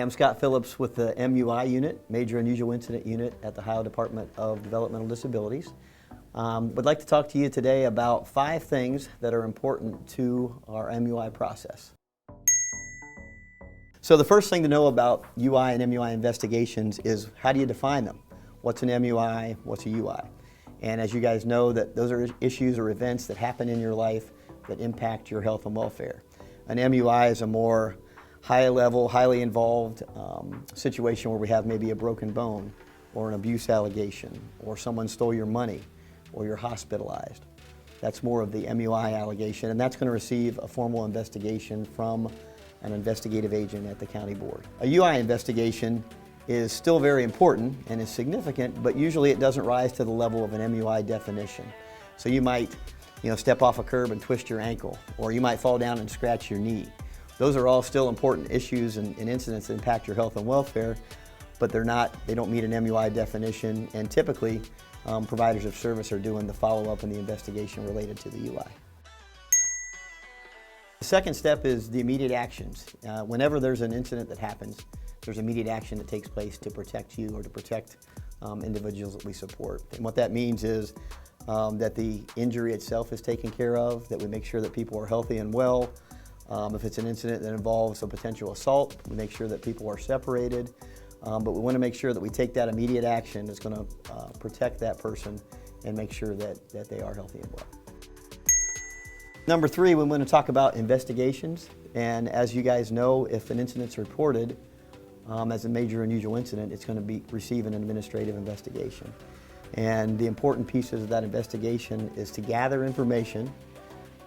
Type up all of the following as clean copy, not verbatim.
Hi, I'm Scott Phillips with the MUI Unit, Major Unusual Incident Unit at the Ohio Department of Developmental Disabilities. Would like to talk to you today about 5 things that are important to our MUI process. So the first thing to know about UI and MUI investigations is how do you define them? What's an MUI? What's a UI? And as you guys know, that those are issues or events that happen in your life that impact your health and welfare. An MUI is a more high-level, highly involved situation where we have maybe a broken bone or an abuse allegation or someone stole your money or you're hospitalized. That's more of the MUI allegation, and that's going to receive a formal investigation from an investigative agent at the county board. A UI investigation is still very important and is significant, but usually it doesn't rise to the level of an MUI definition. So you might step off a curb and twist your ankle, or you might fall down and scratch your knee. Those are all still important issues and incidents that impact your health and welfare, but they don't meet an MUI definition, and typically providers of service are doing the follow-up and the investigation related to the UI. The second step is the immediate actions. Whenever there's an incident that happens, there's immediate action that takes place to protect you or to protect individuals that we support. And what that means is that the injury itself is taken care of, that we make sure that people are healthy and well. If it's an incident that involves a potential assault, we make sure that people are separated. But we want to make sure that we take that immediate action that's going to protect that person and make sure that they are healthy and well. Number 3, we want to talk about investigations. And as you guys know, if an incident's reported as a major unusual incident, it's going to receive an administrative investigation. And the important pieces of that investigation is to gather information,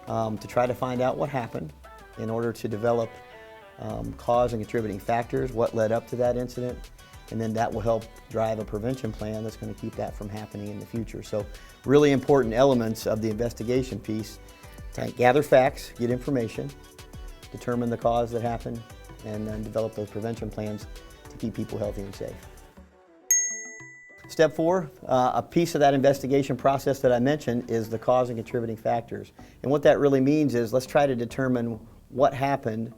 to try to find out what happened in order to develop cause and contributing factors, what led up to that incident, and then that will help drive a prevention plan that's going to keep that from happening in the future. So really important elements of the investigation piece: to gather facts, get information, determine the cause that happened, and then develop those prevention plans to keep people healthy and safe. Step 4, a piece of that investigation process that I mentioned is the cause and contributing factors. And what that really means is let's try to determine what happened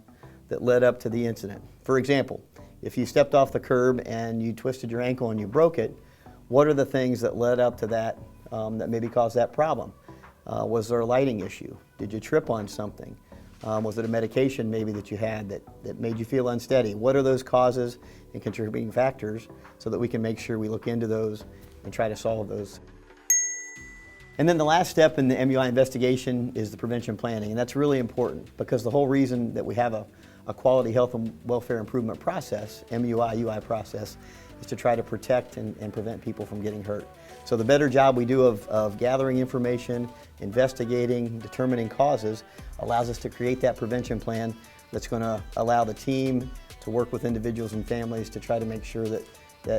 that led up to the incident. For example, if you stepped off the curb and you twisted your ankle and you broke it, what are the things that led up to that that maybe caused that problem? Was there a lighting issue? Did you trip on something? Was it a medication maybe that you had that made you feel unsteady? What are those causes and contributing factors so that we can make sure we look into those and try to solve those? And then the last step in the MUI investigation is the prevention planning, and that's really important because the whole reason that we have a quality health and welfare improvement process, MUI, UI process, is to try to protect and prevent people from getting hurt. So the better job we do of gathering information, investigating, determining causes, allows us to create that prevention plan that's going to allow the team to work with individuals and families to try to make sure that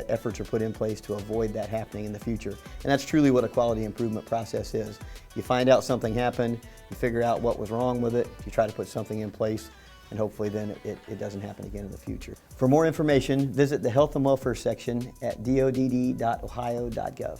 efforts are put in place to avoid that happening in the future. And that's truly what a quality improvement process is. You find out something happened, you figure out what was wrong with it, you try to put something in place, and hopefully then it doesn't happen again in the future. For more information, visit the Health and Welfare section at dodd.ohio.gov.